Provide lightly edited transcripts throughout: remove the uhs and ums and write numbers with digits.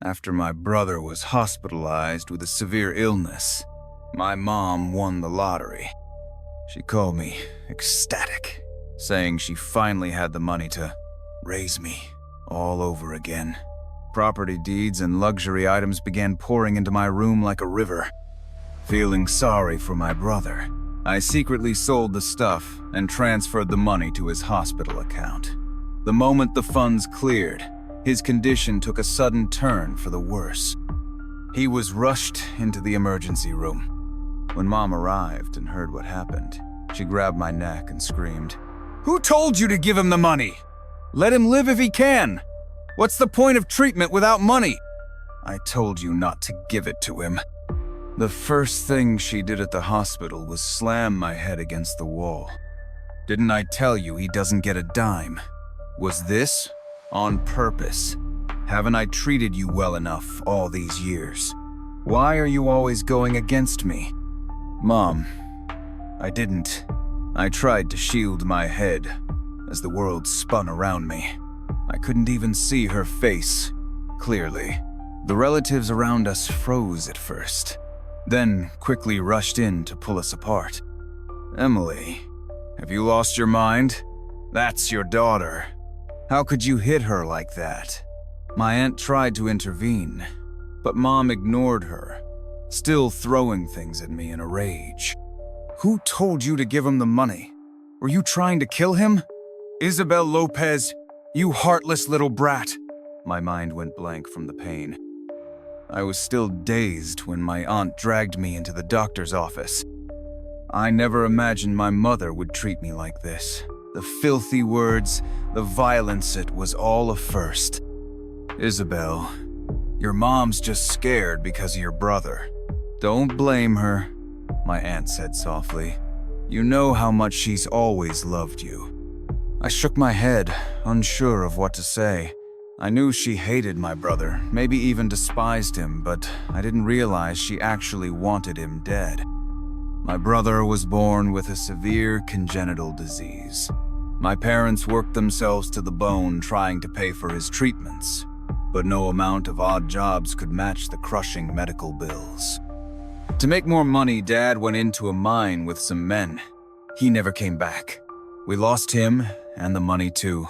After my brother was hospitalized with a severe illness, my mom won the lottery. She called me ecstatic, saying she finally had the money to raise me all over again. Property deeds and luxury items began pouring into my room like a river. Feeling sorry for my brother, I secretly sold the stuff and transferred the money to his hospital account. The moment the funds cleared, his condition took a sudden turn for the worse. He was rushed into the emergency room. When Mom arrived and heard what happened, she grabbed my neck and screamed, "Who told you to give him the money? Let him live if he can. What's the point of treatment without money?" I told you not to give it to him. The first thing she did at the hospital was slam my head against the wall. Didn't I tell you he doesn't get a dime? Was this on purpose? Haven't I treated you well enough all these years? Why are you always going against me? Mom, I didn't. I tried to shield my head as the world spun around me. I couldn't even see her face clearly. The relatives around us froze at first, then quickly rushed in to pull us apart. Emily, have you lost your mind? That's your daughter. How could you hit her like that? My aunt tried to intervene, but Mom ignored her, still throwing things at me in a rage. Who told you to give him the money? Were you trying to kill him? Isabel Lopez, you heartless little brat. My mind went blank from the pain. I was still dazed when my aunt dragged me into the doctor's office. I never imagined my mother would treat me like this. The filthy words, the violence, it was all a first. Isabel, your mom's just scared because of your brother. Don't blame her, my aunt said softly. You know how much she's always loved you. I shook my head, unsure of what to say. I knew she hated my brother, maybe even despised him, but I didn't realize she actually wanted him dead. My brother was born with a severe congenital disease. My parents worked themselves to the bone trying to pay for his treatments, but no amount of odd jobs could match the crushing medical bills. To make more money, Dad went into a mine with some men. He never came back. We lost him and the money too.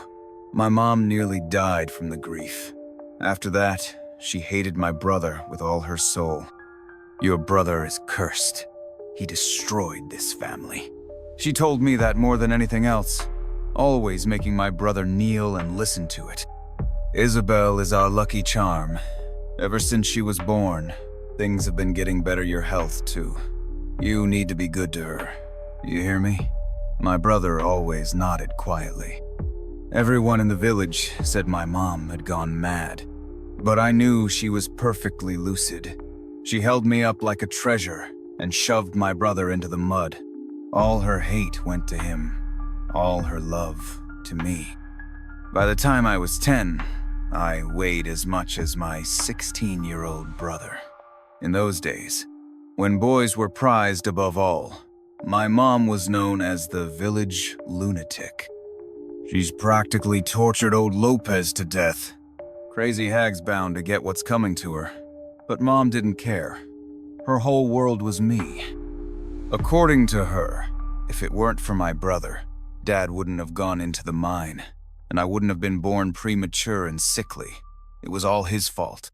My mom nearly died from the grief. After that, she hated my brother with all her soul. Your brother is cursed. He destroyed this family. She told me that more than anything else, always making my brother kneel and listen to it. Isabel is our lucky charm. Ever since she was born, things have been getting better. Your health, too. You need to be good to her. You hear me? My brother always nodded quietly. Everyone in the village said my mom had gone mad, but I knew she was perfectly lucid. She held me up like a treasure and shoved my brother into the mud. All her hate went to him, all her love to me. By the time I was 10, I weighed as much as my 16-year-old brother. In those days, when boys were prized above all, my mom was known as the village lunatic. She's practically tortured old Lopez to death. Crazy hag's bound to get what's coming to her. But Mom didn't care. Her whole world was me. According to her, if it weren't for my brother, Dad wouldn't have gone into the mine, and I wouldn't have been born premature and sickly. It was all his fault.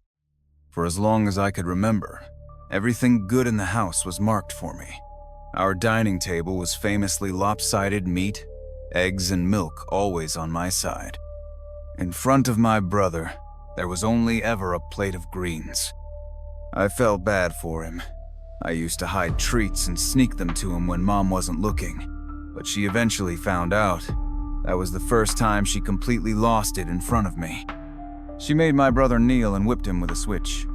For as long as I could remember, everything good in the house was marked for me. Our dining table was famously lopsided meat, eggs and milk always on my side. In front of my brother, there was only ever a plate of greens. I felt bad for him. I used to hide treats and sneak them to him when Mom wasn't looking, but she eventually found out. That was the first time she completely lost it in front of me. She made my brother kneel and whipped him with a switch.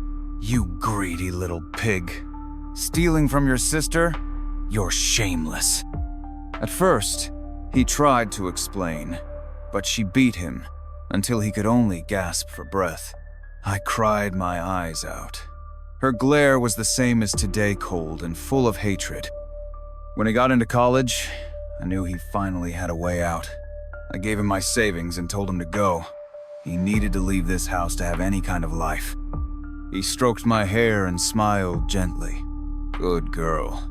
You greedy little pig. Stealing from your sister? You're shameless. At first, he tried to explain, but she beat him until he could only gasp for breath. I cried my eyes out. Her glare was the same as today, cold and full of hatred. When he got into college, I knew he finally had a way out. I gave him my savings and told him to go. He needed to leave this house to have any kind of life. He stroked my hair and smiled gently. Good girl.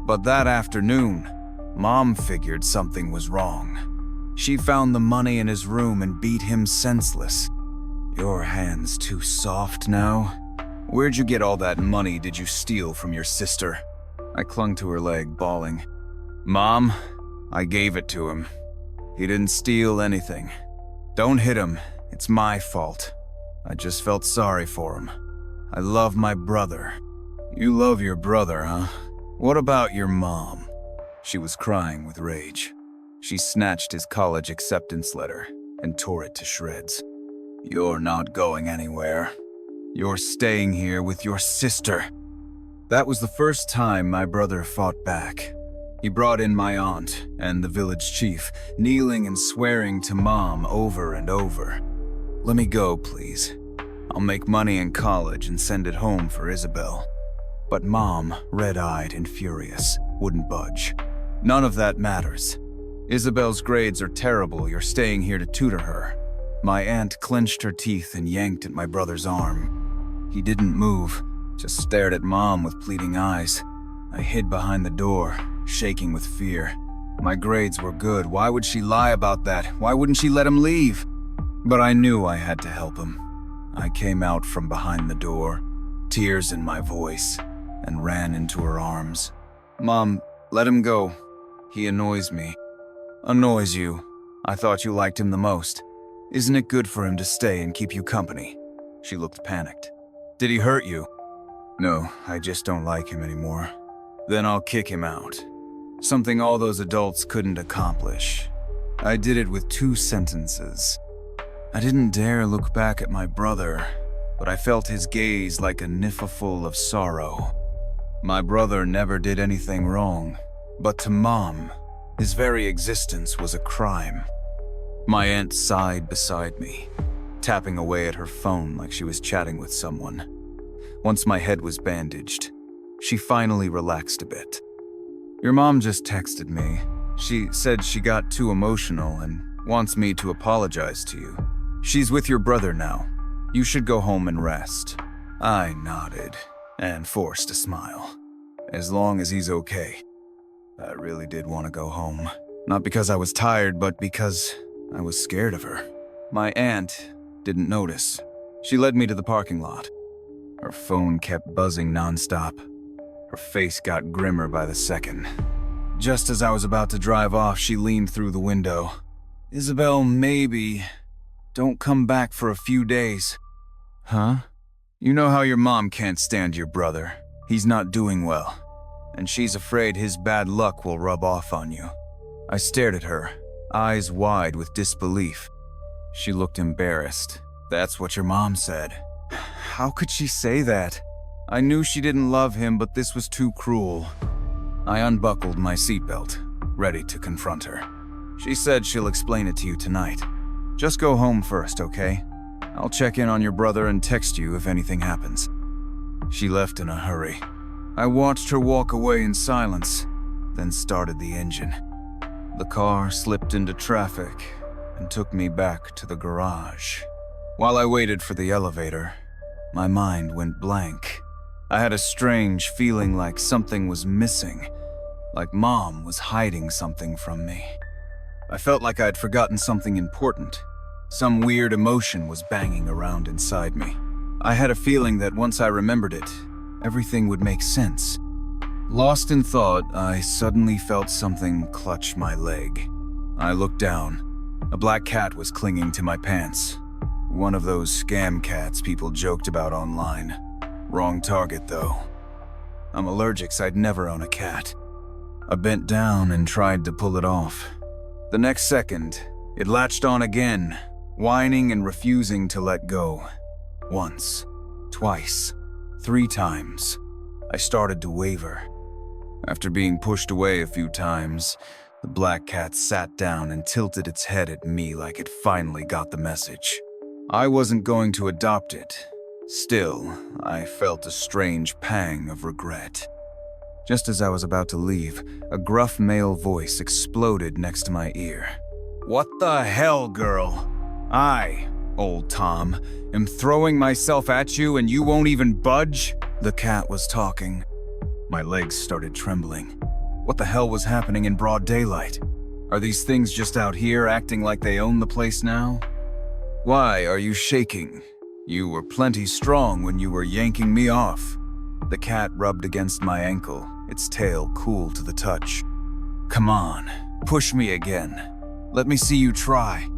But that afternoon, Mom figured something was wrong. She found the money in his room and beat him senseless. Your hand's too soft now. Where'd you get all that money did you steal from your sister? I clung to her leg, bawling. Mom, I gave it to him. He didn't steal anything. Don't hit him. It's my fault. I just felt sorry for him. I love my brother. You love your brother, huh? What about your mom? She was crying with rage. She snatched his college acceptance letter and tore it to shreds. You're not going anywhere. You're staying here with your sister. That was the first time my brother fought back. He brought in my aunt and the village chief, kneeling and swearing to Mom over and over. Let me go, please. I'll make money in college and send it home for Isabel. But Mom, red-eyed and furious, wouldn't budge. None of that matters. Isabel's grades are terrible. You're staying here to tutor her. My aunt clenched her teeth and yanked at my brother's arm. He didn't move, just stared at Mom with pleading eyes. I hid behind the door, shaking with fear. My grades were good. Why would she lie about that? Why wouldn't she let him leave? But I knew I had to help him. I came out from behind the door, tears in my voice, and ran into her arms. Mom, let him go. He annoys me. Annoys you? I thought you liked him the most. Isn't it good for him to stay and keep you company? She looked panicked. Did he hurt you? No, I just don't like him anymore. Then I'll kick him out. Something all those adults couldn't accomplish. I did it with 2 sentences. I didn't dare look back at my brother, but I felt his gaze like a niffle of sorrow. My brother never did anything wrong, but to Mom, his very existence was a crime. My aunt sighed beside me, tapping away at her phone like she was chatting with someone. Once my head was bandaged, she finally relaxed a bit. Your mom just texted me. She said she got too emotional and wants me to apologize to you. She's with your brother now. You should go home and rest. I nodded and forced a smile. As long as he's okay. I really did want to go home. Not because I was tired, but because I was scared of her. My aunt didn't notice. She led me to the parking lot. Her phone kept buzzing nonstop. Her face got grimmer by the second. Just as I was about to drive off, she leaned through the window. Isabel, maybe. Don't come back for a few days. Huh? You know how your mom can't stand your brother. He's not doing well. And she's afraid his bad luck will rub off on you. I stared at her, eyes wide with disbelief. She looked embarrassed. That's what your mom said. How could she say that? I knew she didn't love him, but this was too cruel. I unbuckled my seatbelt, ready to confront her. She said she'll explain it to you tonight. Just go home first, okay? I'll check in on your brother and text you if anything happens. She left in a hurry. I watched her walk away in silence, then started the engine. The car slipped into traffic and took me back to the garage. While I waited for the elevator, my mind went blank. I had a strange feeling like something was missing, like Mom was hiding something from me. I felt like I'd forgotten something important. Some weird emotion was banging around inside me. I had a feeling that once I remembered it, everything would make sense. Lost in thought, I suddenly felt something clutch my leg. I looked down. A black cat was clinging to my pants. One of those scam cats people joked about online. Wrong target, though. I'm allergic, so I'd never own a cat. I bent down and tried to pull it off. The next second, it latched on again, whining and refusing to let go. Once, twice, 3 times. I started to waver. After being pushed away a few times, the black cat sat down and tilted its head at me like it finally got the message. I wasn't going to adopt it. Still, I felt a strange pang of regret. Just as I was about to leave, a gruff male voice exploded next to my ear. What the hell, girl? Old Tom, am throwing myself at you and you won't even budge? The cat was talking. My legs started trembling. What the hell was happening in broad daylight? Are these things just out here acting like they own the place now? Why are you shaking? You were plenty strong when you were yanking me off. The cat rubbed against my ankle, its tail cool to the touch. Come on, push me again. Let me see you try.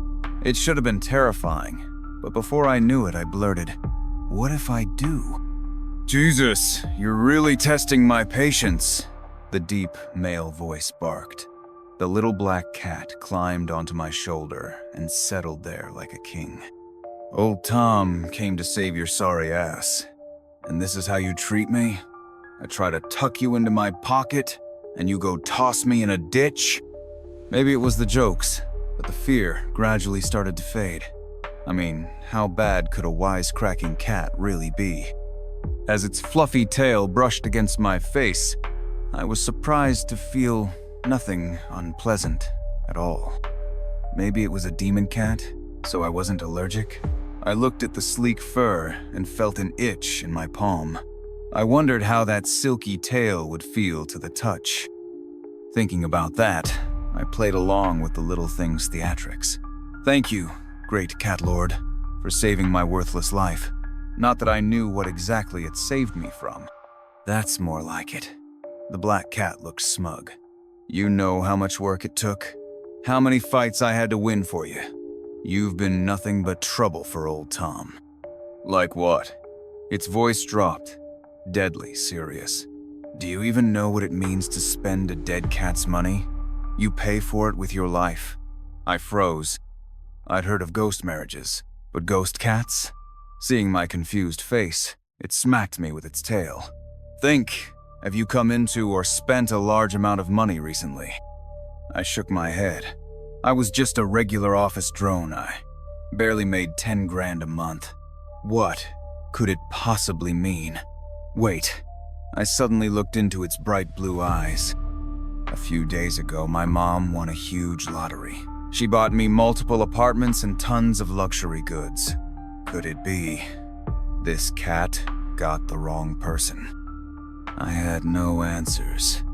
It should have been terrifying, but before I knew it, I blurted, "What if I do?" Jesus, you're really testing my patience, the deep male voice barked. The little black cat climbed onto my shoulder and settled there like a king. Old Tom came to save your sorry ass. And this is how you treat me? I try to tuck you into my pocket, and you go toss me in a ditch? Maybe it was the jokes, but the fear gradually started to fade. I mean, how bad could a wisecracking cat really be? As its fluffy tail brushed against my face, I was surprised to feel nothing unpleasant at all. Maybe it was a demon cat, so I wasn't allergic? I looked at the sleek fur and felt an itch in my palm. I wondered how that silky tail would feel to the touch. Thinking about that, I played along with the little thing's theatrics. Thank you, great cat lord, for saving my worthless life. Not that I knew what exactly it saved me from. That's more like it. The black cat looked smug. You know how much work it took? How many fights I had to win for you? You've been nothing but trouble for old Tom. Like what? Its voice dropped, deadly serious. Do you even know what it means to spend a dead cat's money? You pay for it with your life. I froze. I'd heard of ghost marriages, but ghost cats? Seeing my confused face, it smacked me with its tail. Think, have you come into or spent a large amount of money recently? I shook my head. I was just a regular office drone. I barely made 10 grand a month. What could it possibly mean? Wait, I suddenly looked into its bright blue eyes. A few days ago, my mom won a huge lottery. She bought me multiple apartments and tons of luxury goods. Could it be this cat got the wrong person? I had no answers.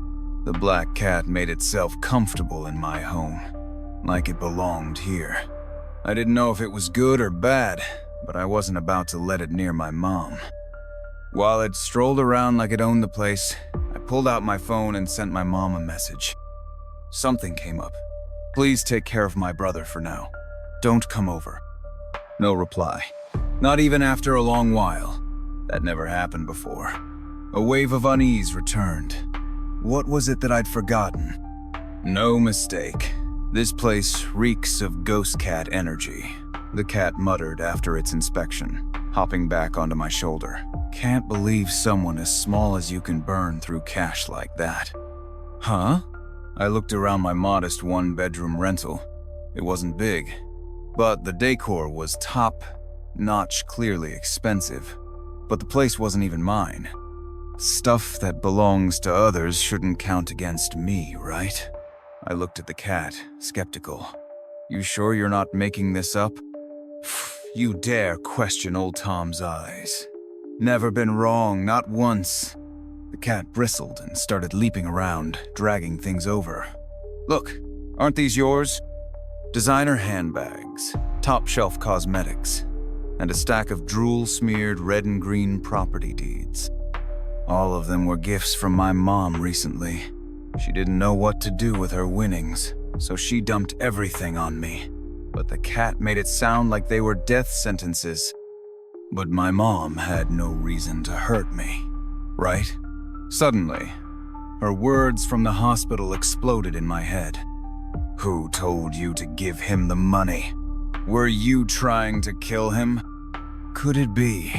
The black cat made itself comfortable in my home, like it belonged here. I didn't know if it was good or bad, but I wasn't about to let it near my mom. While it strolled around like it owned the place, I pulled out my phone and sent my mom a message. Something came up. Please take care of my brother for now. Don't come over. No reply. Not even after a long while. That never happened before. A wave of unease returned. What was it that I'd forgotten? No mistake. This place reeks of ghost cat energy, the cat muttered after its inspection, hopping back onto my shoulder. Can't believe someone as small as you can burn through cash like that. Huh? I looked around my modest one-bedroom rental. It wasn't big, but the decor was top-notch, clearly expensive. But the place wasn't even mine. Stuff that belongs to others shouldn't count against me, right? I looked at the cat, skeptical. You sure you're not making this up? You dare question old Tom's eyes. Never been wrong, not once. The cat bristled and started leaping around, dragging things over. Look, aren't these yours? Designer handbags, top-shelf cosmetics, and a stack of drool-smeared red and green property deeds. All of them were gifts from my mom recently. She didn't know what to do with her winnings, so she dumped everything on me. But the cat made it sound like they were death sentences. But my mom had no reason to hurt me, right? Suddenly, her words from the hospital exploded in my head. Who told you to give him the money? Were you trying to kill him? Could it be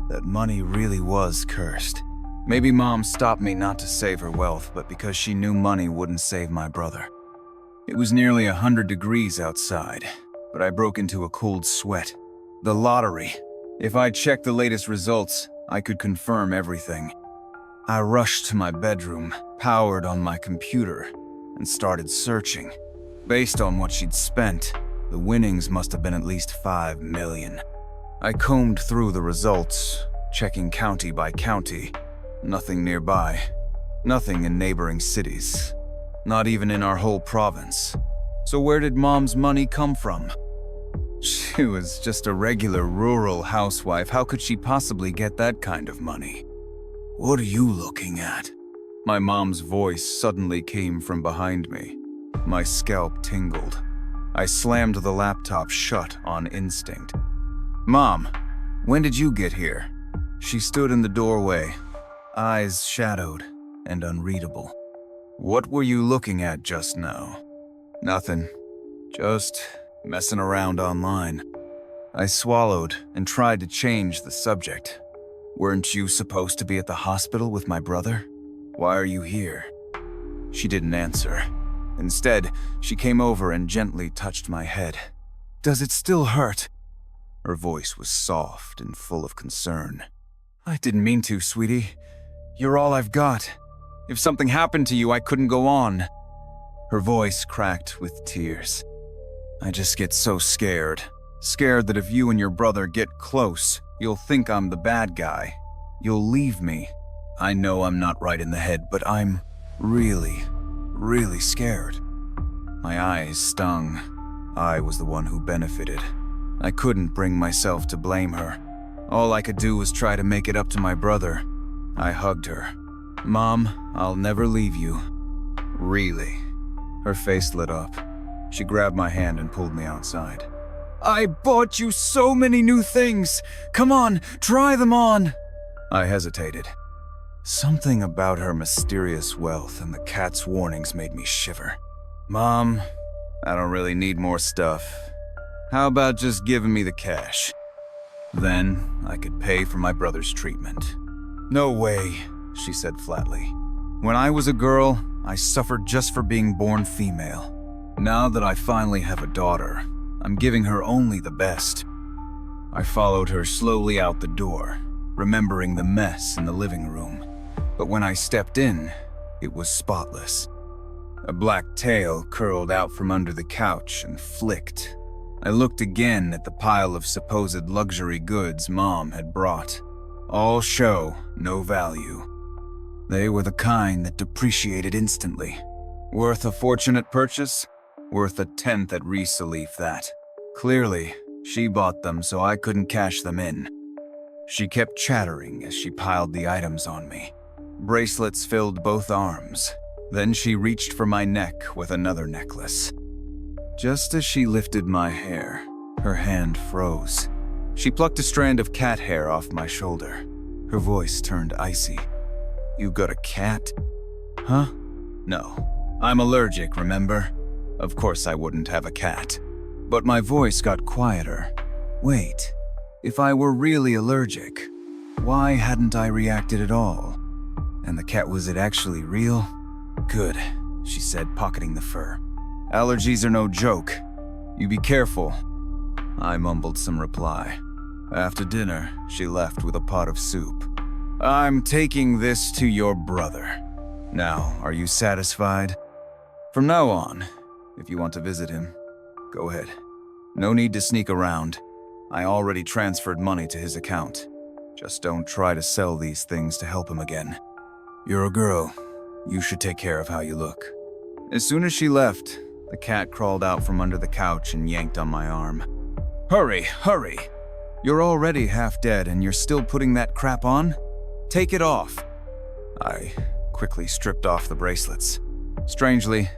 that money really was cursed? Maybe Mom stopped me not to save her wealth, but because she knew money wouldn't save my brother. It was nearly 100 degrees outside, but I broke into a cold sweat. The lottery. If I checked the latest results, I could confirm everything. I rushed to my bedroom, powered on my computer, and started searching. Based on what she'd spent, The winnings must have been at least 5 million. I combed through the results, checking county by county. Nothing nearby. Nothing in neighboring cities. Not even in our whole province. So where did Mom's money come from? She was just a regular rural housewife. How could she possibly get that kind of money? What are you looking at? My mom's voice suddenly came from behind me. My scalp tingled. I slammed the laptop shut on instinct. Mom, when did you get here? She stood in the doorway, eyes shadowed and unreadable. What were you looking at just now? Nothing. Just messing around online. I swallowed and tried to change the subject. Weren't you supposed to be at the hospital with my brother? Why are you here? She didn't answer. Instead, she came over and gently touched my head. Does it still hurt? Her voice was soft and full of concern. I didn't mean to, sweetie. You're all I've got. If something happened to you, I couldn't go on. Her voice cracked with tears. I just get so scared. Scared that if you and your brother get close, you'll think I'm the bad guy. You'll leave me. I know I'm not right in the head, but I'm really scared. My eyes stung. I was the one who benefited. I couldn't bring myself to blame her. All I could do was try to make it up to my brother. I hugged her. Mom, I'll never leave you. Really? Her face lit up. She grabbed my hand and pulled me outside. I bought you so many new things. Come on, try them on. I hesitated. Something about her mysterious wealth and the cat's warnings made me shiver. Mom, I don't really need more stuff. How about just giving me the cash? Then I could pay for my brother's treatment. No way, she said flatly. When I was a girl, I suffered just for being born female. Now that I finally have a daughter, I'm giving her only the best. I followed her slowly out the door, remembering the mess in the living room. But when I stepped in, it was spotless. A black tail curled out from under the couch and flicked. I looked again at the pile of supposed luxury goods Mom had brought. All show, no value. They were the kind that depreciated instantly. Worth a fortunate purchase? Worth a tenth at resale, that. Clearly, she bought them so I couldn't cash them in. She kept chattering as she piled the items on me. Bracelets filled both arms. Then she reached for my neck with another necklace. Just as she lifted my hair, her hand froze. She plucked a strand of cat hair off my shoulder. Her voice turned icy. You got a cat? Huh? No. I'm allergic, remember? Of course I wouldn't have a cat. But my voice got quieter. Wait, if I were really allergic, why hadn't I reacted at all? And the cat, was it actually real? Good, she said, pocketing the fur. Allergies are no joke. You be careful. I mumbled some reply. After dinner, she left with a pot of soup. I'm taking this to your brother. Now, are you satisfied? From now on, if you want to visit him, go ahead. No need to sneak around. I already transferred money to his account. Just don't try to sell these things to help him again. You're a girl. You should take care of how you look. As soon as she left, the cat crawled out from under the couch and yanked on my arm. Hurry, hurry! You're already half dead and you're still putting that crap on? Take it off. I quickly stripped off the bracelets. Strangely,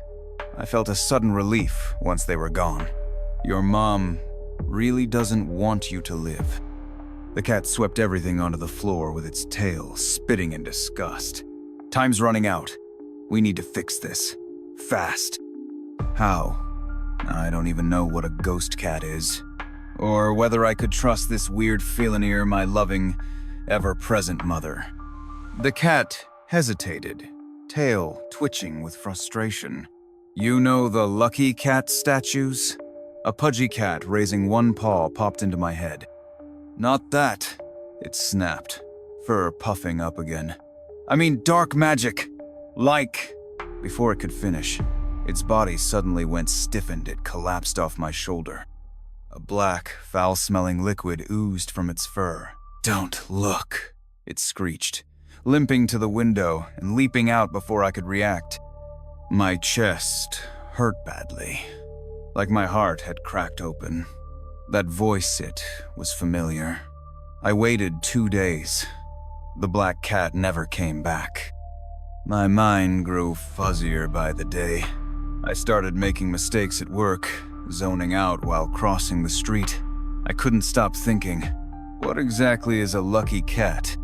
I felt a sudden relief once they were gone. Your mom really doesn't want you to live. The cat swept everything onto the floor with its tail, spitting in disgust. Time's running out. We need to fix this. Fast. How? I don't even know what a ghost cat is. Or whether I could trust this weird feline, my loving, ever-present mother. The cat hesitated, tail twitching with frustration. You know the lucky cat statues? A pudgy cat raising one paw popped into my head. Not that. It snapped, fur puffing up again. I mean dark magic. Like. Before it could finish, Its body suddenly went stiffened. It collapsed off my shoulder. A black, foul-smelling liquid oozed from its fur. "Don't look," it screeched, limping to the window and leaping out before I could react. My chest hurt badly, like my heart had cracked open. That voice, it was familiar. I waited 2 days. The black cat never came back. My mind grew fuzzier by the day. I started making mistakes at work, zoning out while crossing the street. I couldn't stop thinking, what exactly is a lucky cat?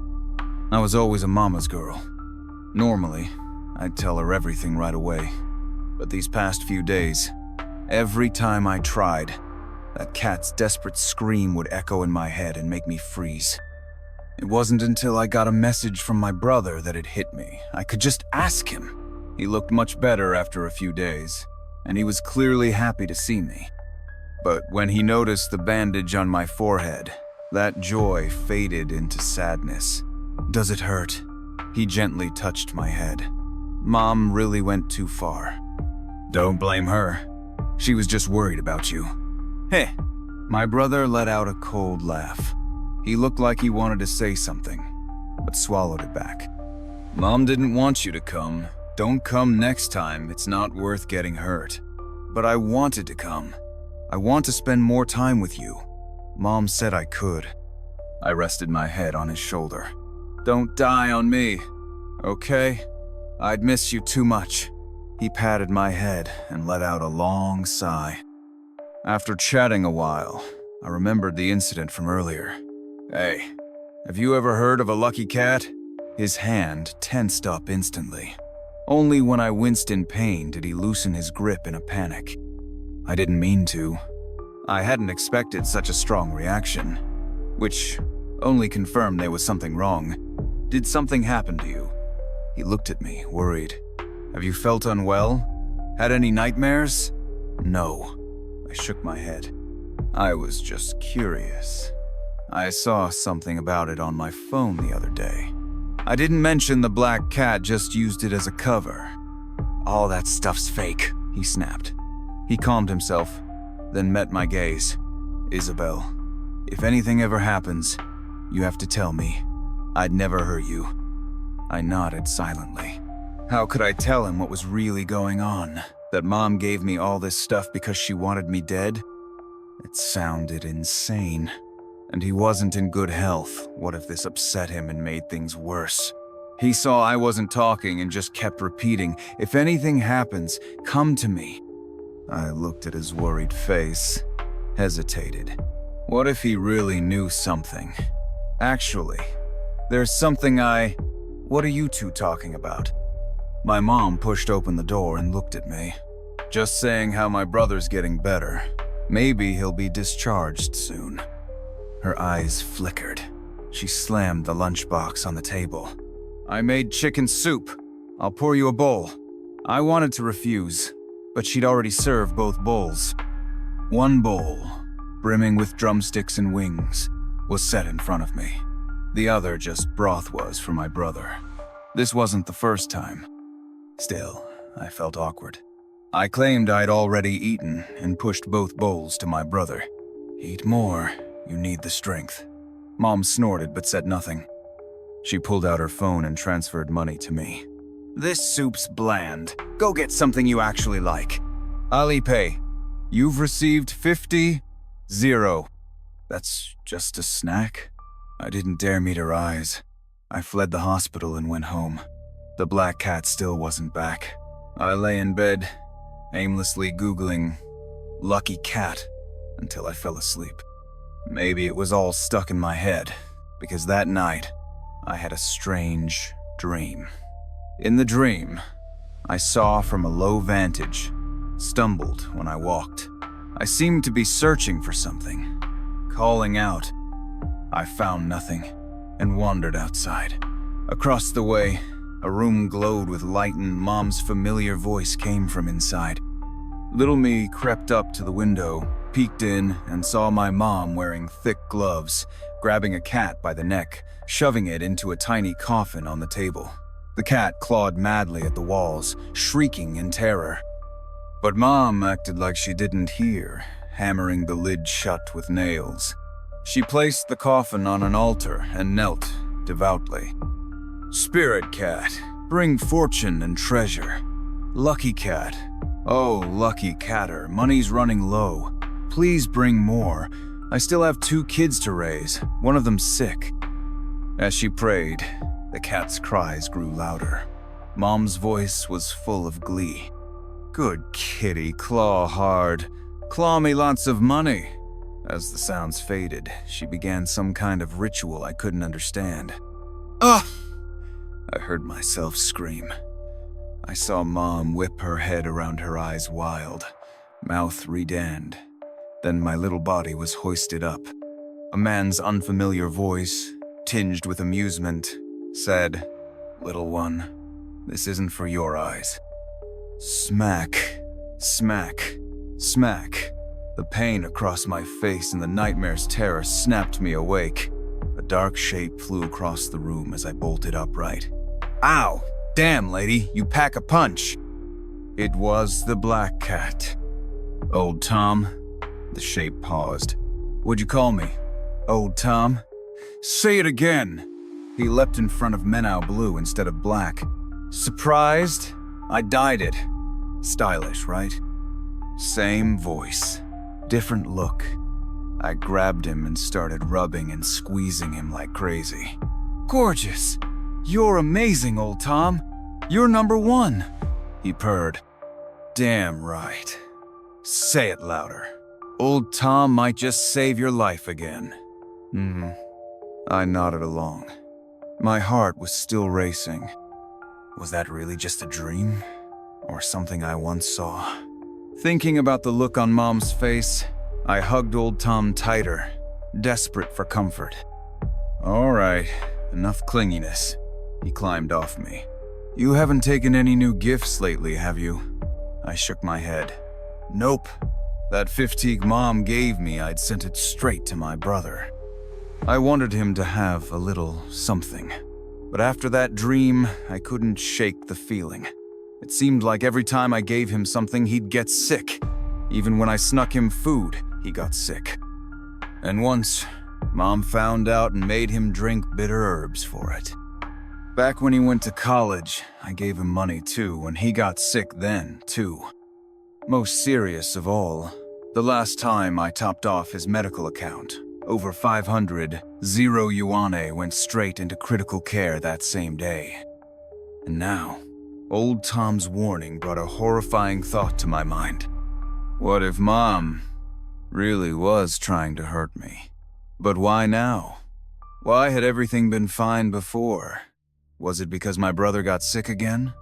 I was always a mama's girl. Normally, I'd tell her everything right away. But these past few days, every time I tried, that cat's desperate scream would echo in my head and make me freeze. It wasn't until I got a message from my brother that it hit me. I could just ask him. He looked much better after a few days, and he was clearly happy to see me. But when he noticed the bandage on my forehead, that joy faded into sadness. "Does it hurt?" He gently touched my head. "Mom really went too far." "Don't blame her. She was just worried about you." "Heh." My brother let out a cold laugh. He looked like he wanted to say something, but swallowed it back. "Mom didn't want you to come. Don't come next time. It's not worth getting hurt." "But I wanted to come. I want to spend more time with you. Mom said I could." I rested my head on his shoulder. "Don't die on me, okay? I'd miss you too much." He patted my head and let out a long sigh. After chatting a while, I remembered the incident from earlier. "Hey, have you ever heard of a lucky cat?" His hand tensed up instantly. Only when I winced in pain did he loosen his grip in a panic. I didn't mean to. I hadn't expected such a strong reaction, which only confirmed there was something wrong. "Did something happen to you?" He looked at me, worried. "Have you felt unwell? Had any nightmares?" "No." I shook my head. "I was just curious. I saw something about it on my phone the other day. I didn't mention the black cat just used it as a cover." "All that stuff's fake," he snapped. He calmed himself, then met my gaze. "Isabel, if anything ever happens, you have to tell me. I'd never hurt you." I nodded silently. How could I tell him what was really going on? That Mom gave me all this stuff because she wanted me dead? It sounded insane. And he wasn't in good health. What if this upset him and made things worse? He saw I wasn't talking and just kept repeating, "If anything happens, come to me." I looked at his worried face, hesitated. What if he really knew something? "Actually, there's something What are you two talking about?" My mom pushed open the door and looked at me. "Just saying how my brother's getting better. Maybe he'll be discharged soon." Her eyes flickered. She slammed the lunchbox on the table. "I made chicken soup. I'll pour you a bowl." I wanted to refuse, but she'd already served both bowls. One bowl, brimming with drumsticks and wings, was set in front of me. The other just broth was for my brother. This wasn't the first time. Still, I felt awkward. I claimed I'd already eaten and pushed both bowls to my brother. "Eat more. You need the strength." Mom snorted but said nothing. She pulled out her phone and transferred money to me. "This soup's bland. Go get something you actually like." "Alipay. You've received 50-0. That's just a snack?" I didn't dare meet her eyes. I fled the hospital and went home. The black cat still wasn't back. I lay in bed, aimlessly Googling "lucky cat" until I fell asleep. Maybe it was all stuck in my head, because that night, I had a strange dream. In the dream, I saw from a low vantage, stumbled when I walked. I seemed to be searching for something, calling out. I found nothing, and wandered outside. Across the way, a room glowed with light and Mom's familiar voice came from inside. Little me crept up to the window, peeked in, and saw my mom wearing thick gloves, grabbing a cat by the neck, shoving it into a tiny coffin on the table. The cat clawed madly at the walls, shrieking in terror. But Mom acted like she didn't hear, hammering the lid shut with nails. She placed the coffin on an altar and knelt devoutly. Spirit cat, bring fortune and treasure. Lucky cat, oh lucky catter, money's running low. Please bring more. I still have 2 kids to raise, one of them sick. As she prayed, the cat's cries grew louder. Mom's voice was full of glee. Good kitty, claw hard. Claw me lots of money. As the sounds faded, she began some kind of ritual I couldn't understand. Ah! I heard myself scream. I saw Mom whip her head around her eyes wild, mouth redanned. Then my little body was hoisted up. A man's unfamiliar voice, tinged with amusement, said, "Little one, this isn't for your eyes." Smack, smack, smack. The pain across my face and the nightmare's terror snapped me awake. A dark shape flew across the room as I bolted upright. Ow! Damn, lady, you pack a punch! It was the black cat. Old Tom? The shape paused. What'd you call me? Old Tom? Say it again! He leapt in front of Menau Blue instead of black. Surprised? I dyed it. Stylish, right? Same voice. Different look. I grabbed him and started rubbing and squeezing him like crazy. Gorgeous! You're amazing, old Tom. You're #1. He purred. Damn right. Say it louder. Old Tom might just save your life again. I nodded along. My heart was still racing. Was that really just a dream? Or something I once saw? Thinking about the look on Mom's face, I hugged old Tom tighter, desperate for comfort. All right, enough clinginess. He climbed off me. You haven't taken any new gifts lately, have you? I shook my head. Nope. That 50 Mom gave me, I'd sent it straight to my brother. I wanted him to have a little something. But after that dream, I couldn't shake the feeling. It seemed like every time I gave him something, he'd get sick. Even when I snuck him food, he got sick. And once, Mom found out and made him drink bitter herbs for it. Back when he went to college, I gave him money too, and he got sick then, too. Most serious of all, the last time I topped off his medical account, over 500 yuan went straight into critical care that same day. And now, old Tom's warning brought a horrifying thought to my mind. What if Mom really was trying to hurt me? But why now? Why had everything been fine before? Was it because my brother got sick again?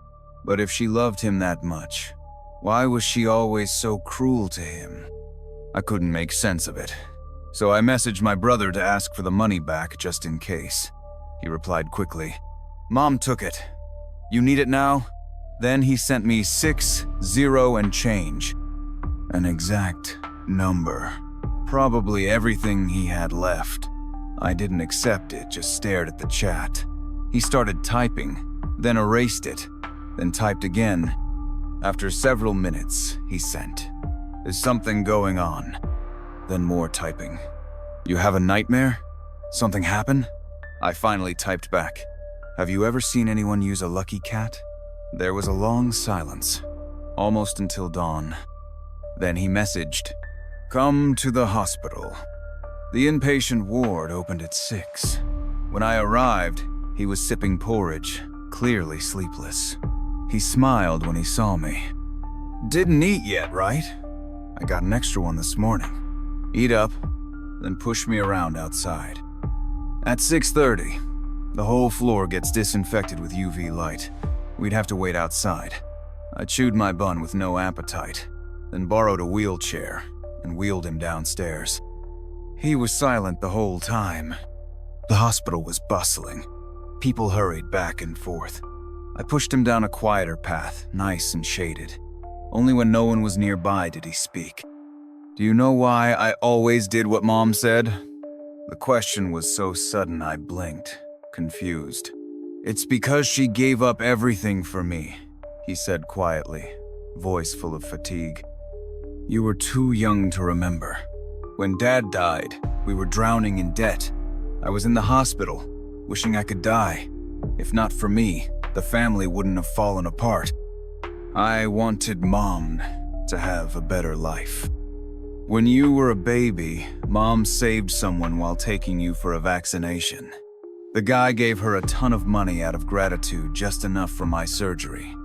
But if she loved him that much, why was she always so cruel to him? I couldn't make sense of it. So I messaged my brother to ask for the money back just in case. He replied quickly, Mom took it. You need it now? Then he sent me 60 and change. An exact number. Probably everything he had left. I didn't accept it, just stared at the chat. He started typing, then erased it, then typed again. After several minutes, he sent, Is something going on? Then more typing. You have a nightmare? Something happen? I finally typed back. Have you ever seen anyone use a lucky cat? There was a long silence, almost until dawn. Then he messaged, Come to the hospital. The inpatient ward opened at 6. When I arrived, he was sipping porridge, clearly sleepless. He smiled when he saw me. Didn't eat yet, right? I got an extra one this morning. Eat up, then push me around outside. At 6:30, the whole floor gets disinfected with UV light. We'd have to wait outside. I chewed my bun with no appetite, then borrowed a wheelchair and wheeled him downstairs. He was silent the whole time. The hospital was bustling. People hurried back and forth. I pushed him down a quieter path, nice and shaded. Only when no one was nearby did he speak. Do you know why I always did what Mom said? The question was so sudden I blinked, confused. It's because she gave up everything for me, he said quietly. voice full of fatigue. "You were too young to remember. When Dad died, we were drowning in debt. I was in the hospital, wishing I could die. If not for me, the family wouldn't have fallen apart. I wanted Mom to have a better life. When you were a baby, Mom saved someone while taking you for a vaccination. The guy gave her a ton of money out of gratitude, just enough for my surgery.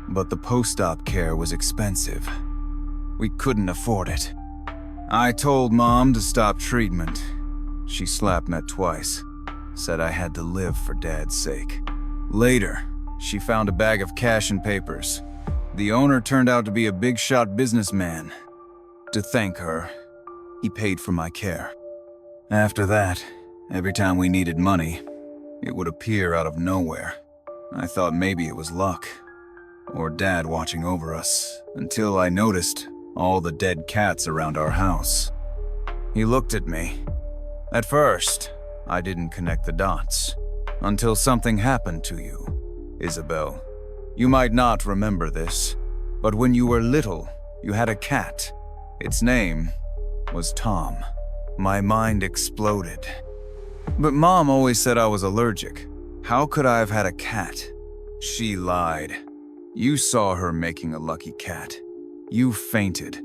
But the post-op care was expensive. We couldn't afford it. I told Mom to stop treatment. She slapped me twice, said I had to live for Dad's sake. Later, she found a bag of cash and papers. The owner turned out to be a big-shot businessman. To thank her, he paid for my care. After that, every time we needed money, it would appear out of nowhere. I thought maybe it was luck, or Dad watching over us, until I noticed all the dead cats around our house." He looked at me. "At first, I didn't connect the dots, until something happened to you, Isabel. You might not remember this, but when you were little, you had a cat. Its name was Tom." My mind exploded. "But Mom always said I was allergic. How could I have had a cat?" She lied. "You saw her making a lucky cat. You fainted.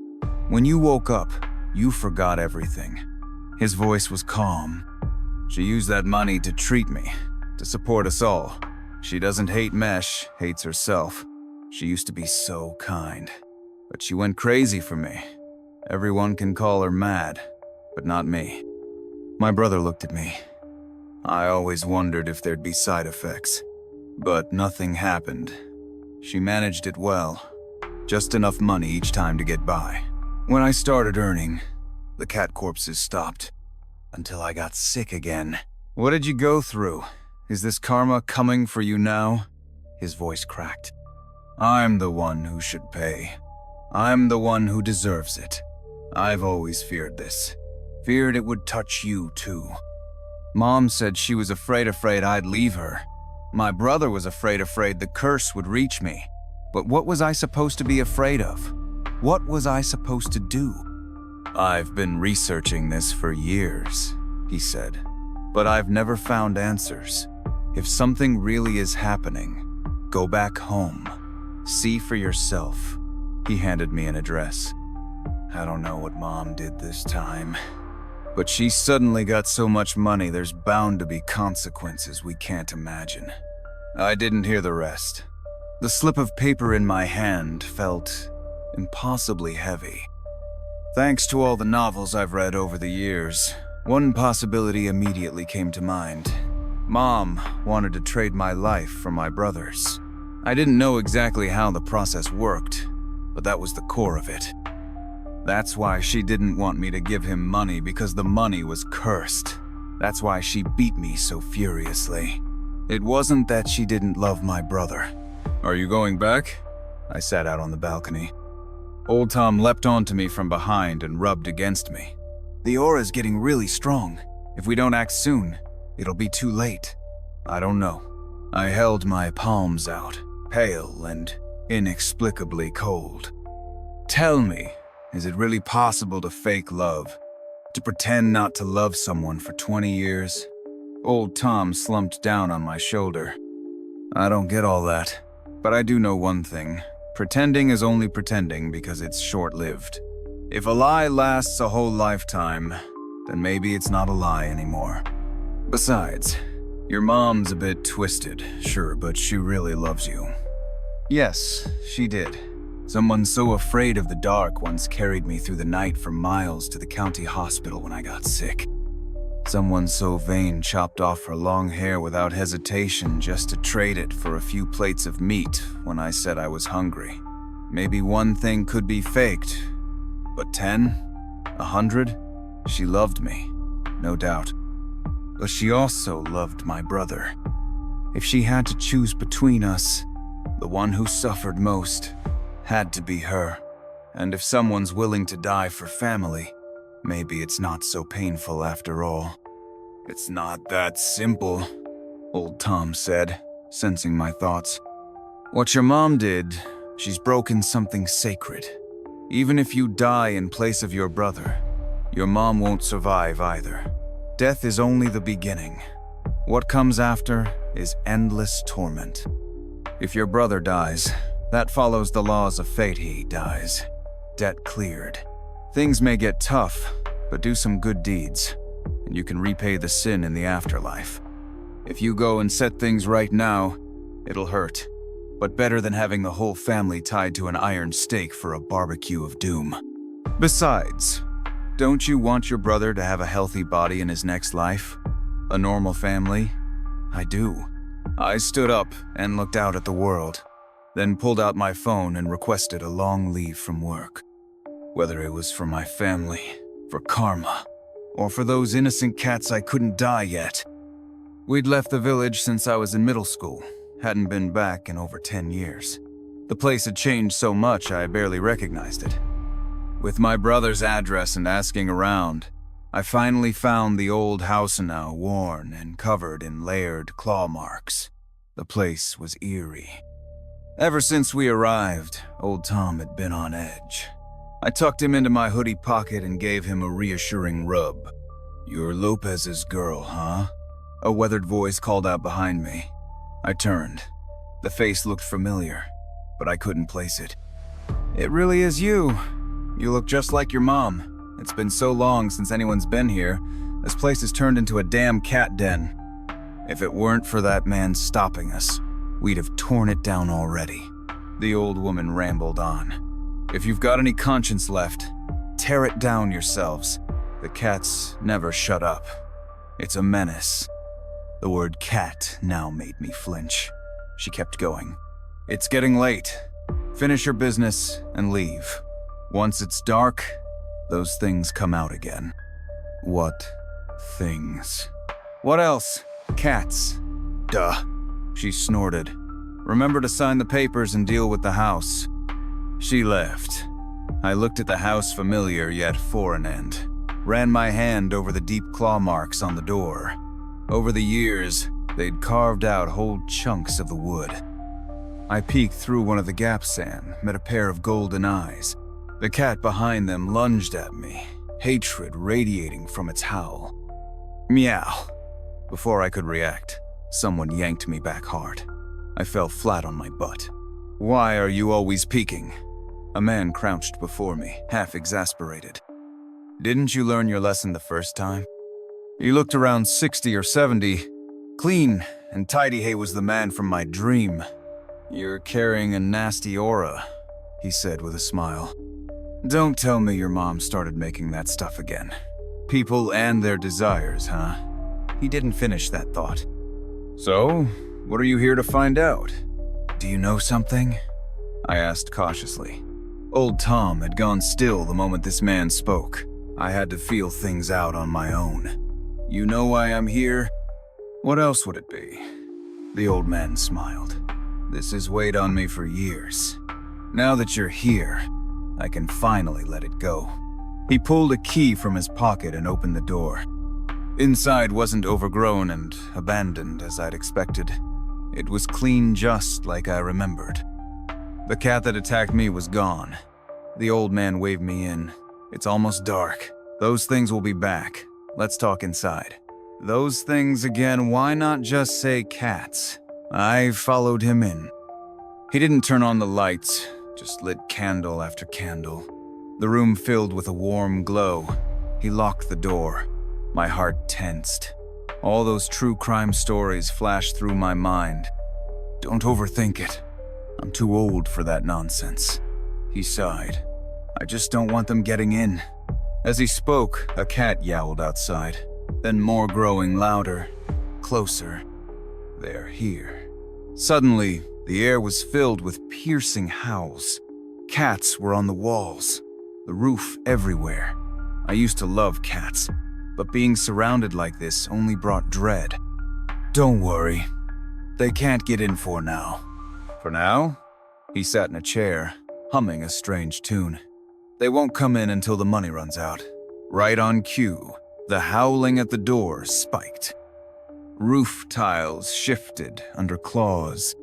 When you woke up, you forgot everything." His voice was calm. "She used that money to treat me, to support us all. She doesn't hate Mesh, hates herself. She used to be so kind. But she went crazy for me. Everyone can call her mad, but not me." My brother looked at me. "I always wondered if there'd be side effects, but nothing happened. She managed it well. Just enough money each time to get by. When I started earning, the cat corpses stopped. Until I got sick again." "What did you go through? Is this karma coming for you now?" His voice cracked. "I'm the one who should pay. I'm the one who deserves it. I've always feared this. Feared it would touch you too. Mom said she was afraid I'd leave her. My brother was afraid the curse would reach me. But what was I supposed to be afraid of? What was I supposed to do?" "I've been researching this for years," he said, "but I've never found answers. If something really is happening, go back home. See for yourself." He handed me an address. I don't know what Mom did this time, but she suddenly got so much money there's bound to be consequences we can't imagine. I didn't hear the rest. The slip of paper in my hand felt impossibly heavy. Thanks to all the novels I've read over the years, one possibility immediately came to mind. Mom wanted to trade my life for my brother's. I didn't know exactly how the process worked, but that was the core of it. That's why she didn't want me to give him money, because the money was cursed. That's why she beat me so furiously. It wasn't that she didn't love my brother. "Are you going back?" I sat out on the balcony. Old Tom leapt onto me from behind and rubbed against me. "The aura's getting really strong. If we don't act soon, it'll be too late." "I don't know." I held my palms out, pale and inexplicably cold. "Tell me, is it really possible to fake love? To pretend not to love someone for 20 years? Old Tom slumped down on my shoulder. "I don't get all that. But I do know one thing. Pretending is only pretending because it's short-lived. If a lie lasts a whole lifetime, then maybe it's not a lie anymore. Besides, your mom's a bit twisted, sure, but she really loves you." Yes, she did. Someone so afraid of the dark once carried me through the night for miles to the county hospital when I got sick. Someone so vain chopped off her long hair without hesitation just to trade it for a few plates of meat when I said I was hungry. Maybe one thing could be faked, but 10? 100? She loved me, no doubt. But she also loved my brother. If she had to choose between us, the one who suffered most had to be her. And if someone's willing to die for family, maybe it's not so painful after all. "It's not that simple," Old Tom said, sensing my thoughts. "What your mom did She's broken something sacred. Even if you die in place of your brother, your mom won't survive either. Death is only the beginning. What comes after is endless torment. If your brother dies, that follows the laws of fate. He dies. Debt cleared. Things may get tough, but do some good deeds, and you can repay the sin in the afterlife. If you go and set things right now, it'll hurt, but better than having the whole family tied to an iron stake for a barbecue of doom. Besides, don't you want your brother to have a healthy body in his next life? A normal family? I do. I stood up and looked out at the world, then pulled out my phone and requested a long leave from work. Whether it was for my family, for karma, or for those innocent cats I couldn't die yet. We'd left the village since I was in middle school, hadn't been back in over 10 years. The place had changed so much I barely recognized it. With my brother's address and asking around, I finally found the old house now worn and covered in layered claw marks. The place was eerie. Ever since we arrived, old Tom had been on edge. I tucked him into my hoodie pocket and gave him a reassuring rub. "You're Lopez's girl, huh?" A weathered voice called out behind me. I turned. The face looked familiar, but I couldn't place it. "It really is you. You look just like your mom. It's been so long since anyone's been here. This place has turned into a damn cat den. If it weren't for that man stopping us, we'd have torn it down already." The old woman rambled on. "If you've got any conscience left, tear it down yourselves. The cats never shut up. It's a menace." The word cat now made me flinch. She kept going. "It's getting late. Finish your business and leave. Once it's dark, those things come out again." "What things?" "What else? Cats." "Duh," she snorted. "Remember to sign the papers and deal with the house." She left. I looked at the house familiar yet foreign and ran my hand over the deep claw marks on the door. Over the years, they'd carved out whole chunks of the wood. I peeked through one of the gaps and met a pair of golden eyes. The cat behind them lunged at me, hatred radiating from its howl. Meow. Before I could react, someone yanked me back hard. I fell flat on my butt. "Why are you always peeking?" A man crouched before me, half exasperated. "Didn't you learn your lesson the first time?" He looked around 60 or 70. Clean and tidy. He was the man from my dream. "You're carrying a nasty aura," he said with a smile. "Don't tell me your mom started making that stuff again. People and their desires, huh?" He didn't finish that thought. "So, what are you here to find out? Do you know something?" I asked cautiously. Old Tom had gone still the moment this man spoke. I had to feel things out on my own. "You know why I'm here? What else would it be?" The old man smiled. "This has weighed on me for years. Now that you're here, I can finally let it go." He pulled a key from his pocket and opened the door. Inside wasn't overgrown and abandoned as I'd expected. It was clean just like I remembered. The cat that attacked me was gone. The old man waved me in. "It's almost dark. Those things will be back. Let's talk inside." Those things again, why not just say cats? I followed him in. He didn't turn on the lights, just lit candle after candle. The room filled with a warm glow. He locked the door. My heart tensed. All those true crime stories flashed through my mind. "Don't overthink it. I'm too old for that nonsense." He sighed. "I just don't want them getting in." As he spoke, a cat yowled outside, then more growing louder, closer. "They're here." Suddenly, the air was filled with piercing howls. Cats were on the walls, the roof everywhere. I used to love cats, but being surrounded like this only brought dread. "Don't worry. They can't get in for now." "For now?" He sat in a chair, humming a strange tune. "They won't come in until the money runs out." Right on cue, the howling at the door spiked. Roof tiles shifted under claws.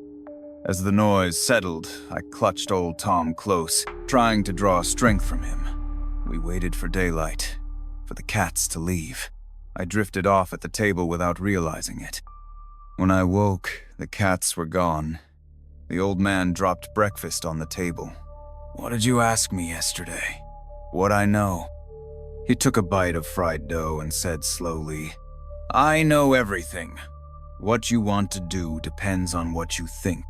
As the noise settled, I clutched old Tom close, trying to draw strength from him. We waited for daylight, for the cats to leave. I drifted off at the table without realizing it. When I woke, the cats were gone. The old man dropped breakfast on the table. "What did you ask me yesterday? What I know?" He took a bite of fried dough and said slowly, "I know everything. What you want to do depends on what you think."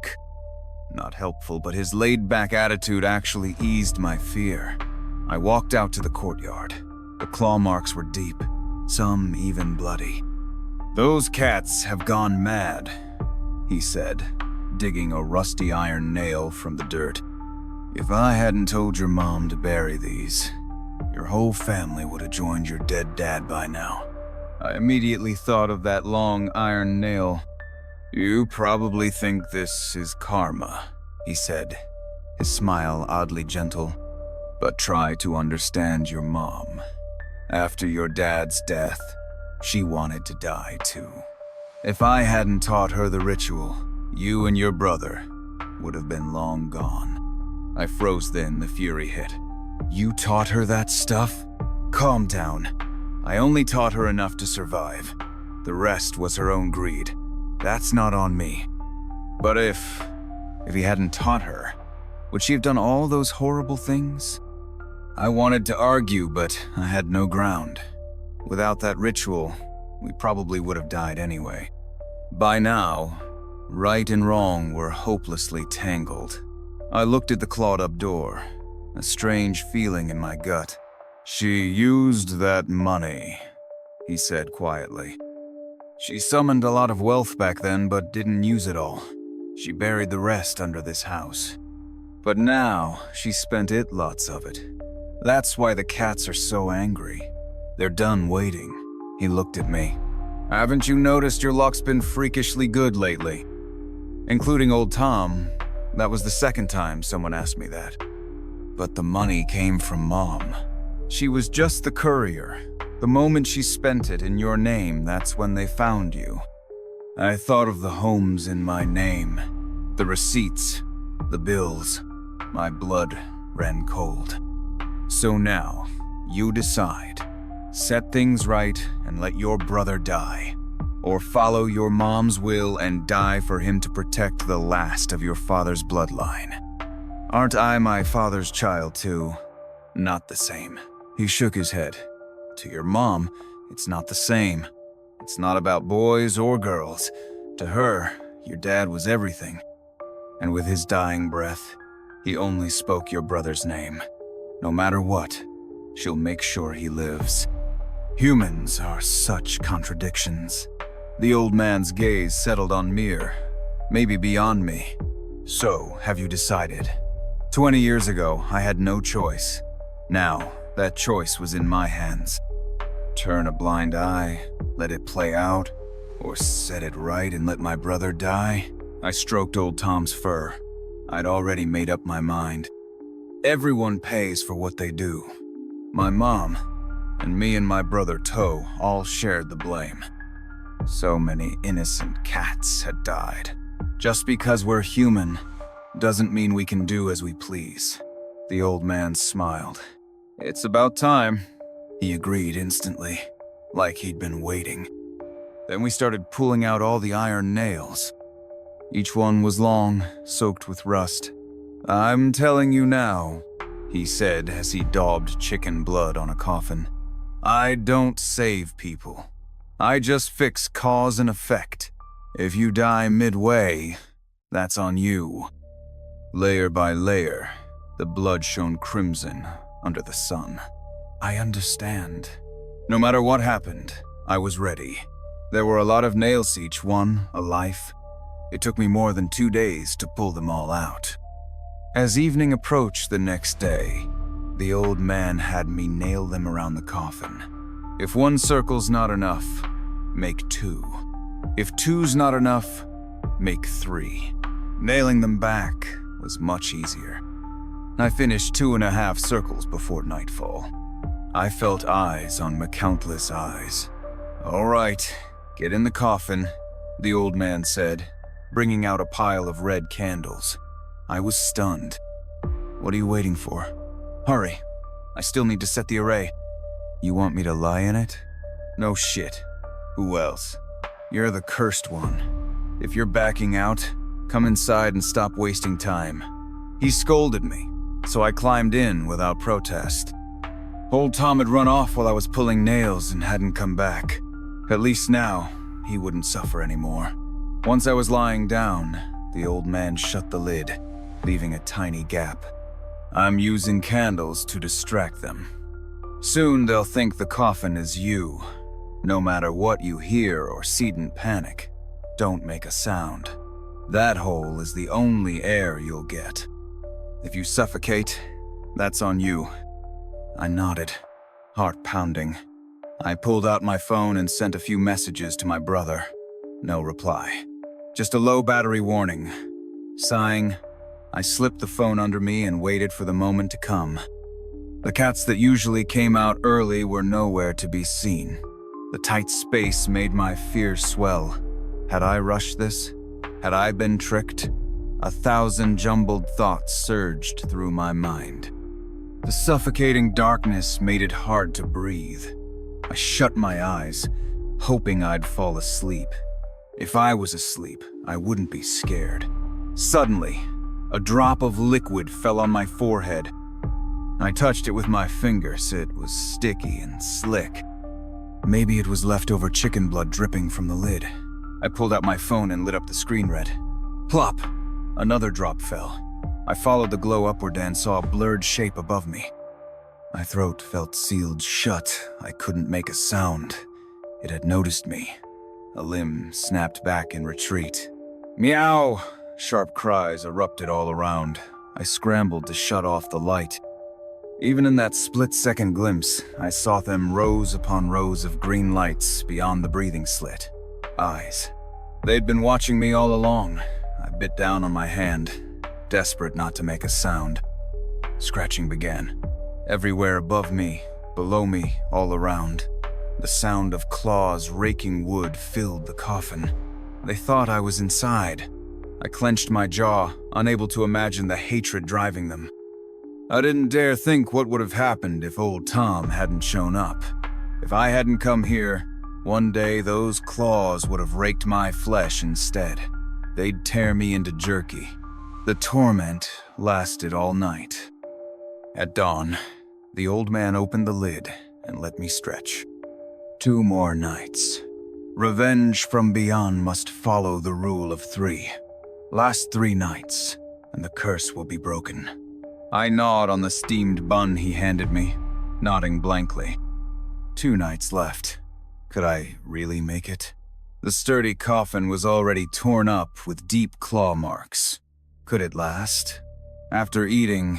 Not helpful, but his laid-back attitude actually eased my fear. I walked out to the courtyard. The claw marks were deep, some even bloody. "Those cats have gone mad," he said, digging a rusty iron nail from the dirt. "If I hadn't told your mom to bury these, your whole family would have joined your dead dad by now." I immediately thought of that long iron nail. "You probably think this is karma," he said, his smile oddly gentle. "But try to understand your mom. After your dad's death, she wanted to die too. If I hadn't taught her the ritual, you and your brother would have been long gone." I froze then, the fury hit. "You taught her that stuff? Calm down. I only taught her enough to survive. The rest was her own greed. That's not on me. But if he hadn't taught her, would she have done all those horrible things?" I wanted to argue, but I had no ground. Without that ritual, we probably would have died anyway. By now, right and wrong were hopelessly tangled. I looked at the clawed-up door, a strange feeling in my gut. "She used that money," he said quietly. "She summoned a lot of wealth back then, but didn't use it all. She buried the rest under this house. But now, she spent lots of it. That's why the cats are so angry. They're done waiting." He looked at me. "Haven't you noticed your luck's been freakishly good lately?" Including old Tom, that was the second time someone asked me that. "But the money came from Mom. She was just the courier. The moment she spent it in your name, that's when they found you. I thought of the homes in my name, the receipts, the bills. My blood ran cold. So now, you decide. Set things right and let your brother die. Or follow your mom's will and die for him to protect the last of your father's bloodline. Aren't I my father's child too? Not the same." He shook his head. "To your mom, it's not the same. It's not about boys or girls. To her, your dad was everything." And with his dying breath, he only spoke your brother's name. "No matter what, she'll make sure he lives." Humans are such contradictions. The old man's gaze settled on Mir, maybe beyond me. "So, have you decided? 20 years ago, I had no choice. Now, that choice was in my hands. Turn a blind eye, let it play out, or set it right and let my brother die?" I stroked old Tom's fur. I'd already made up my mind. Everyone pays for what they do. My mom, and me and my brother Toe all shared the blame. So many innocent cats had died. Just because we're human doesn't mean we can do as we please. The old man smiled. "It's about time," he agreed instantly, like he'd been waiting. Then we started pulling out all the iron nails. Each one was long, soaked with rust. "I'm telling you now," he said as he daubed chicken blood on a coffin. "I don't save people. I just fix cause and effect. If you die midway, that's on you." Layer by layer, the blood shone crimson under the sun. I understand. No matter what happened, I was ready. There were a lot of nails, each one a life. It took me more than 2 days to pull them all out. As evening approached the next day, the old man had me nail them around the coffin. If one circle's not enough, make 2. If 2's not enough, make 3. Nailing them back was much easier. I finished 2.5 circles before nightfall. I felt eyes on my countless eyes. "All right, get in the coffin," the old man said. bringing out a pile of red candles. I was stunned. "What are you waiting for? Hurry. I still need to set the array." "You want me to lie in it?" "No shit. Who else? You're the cursed one. If you're backing out, come inside and stop wasting time." He scolded me, so I climbed in without protest. Old Tom had run off while I was pulling nails and hadn't come back. At least now, he wouldn't suffer anymore. Once I was lying down, the old man shut the lid, leaving a tiny gap. "I'm using candles to distract them. Soon they'll think the coffin is you. No matter what you hear or see in panic, don't make a sound. That hole is the only air you'll get. If you suffocate, that's on you." I nodded, heart pounding. I pulled out my phone and sent a few messages to my brother. No reply. Just a low battery warning. Sighing, I slipped the phone under me and waited for the moment to come. The cats that usually came out early were nowhere to be seen. The tight space made my fear swell. Had I rushed this? Had I been tricked? 1,000 jumbled thoughts surged through my mind. The suffocating darkness made it hard to breathe. I shut my eyes, hoping I'd fall asleep. If I was asleep, I wouldn't be scared. Suddenly, a drop of liquid fell on my forehead. I touched it with my fingers. It was sticky and slick. Maybe it was leftover chicken blood dripping from the lid. I pulled out my phone and lit up the screen red. Plop! Another drop fell. I followed the glow upward and saw a blurred shape above me. My throat felt sealed shut. I couldn't make a sound. It had noticed me. A limb snapped back in retreat. Meow! Sharp cries erupted all around. I scrambled to shut off the light. Even in that split-second glimpse, I saw them rows upon rows of green lights beyond the breathing slit. Eyes. They'd been watching me all along. I bit down on my hand, desperate not to make a sound. Scratching began. Everywhere above me, below me, all around. The sound of claws raking wood filled the coffin. They thought I was inside. I clenched my jaw, unable to imagine the hatred driving them. I didn't dare think what would have happened if old Tom hadn't shown up. If I hadn't come here, one day those claws would have raked my flesh instead. They'd tear me into jerky. The torment lasted all night. At dawn, the old man opened the lid and let me stretch. 2 more nights. Revenge from beyond must follow the rule of 3. Last 3 nights, and the curse will be broken. I gnawed on the steamed bun he handed me, nodding blankly. 2 nights left. Could I really make it? The sturdy coffin was already torn up with deep claw marks. Could it last? After eating,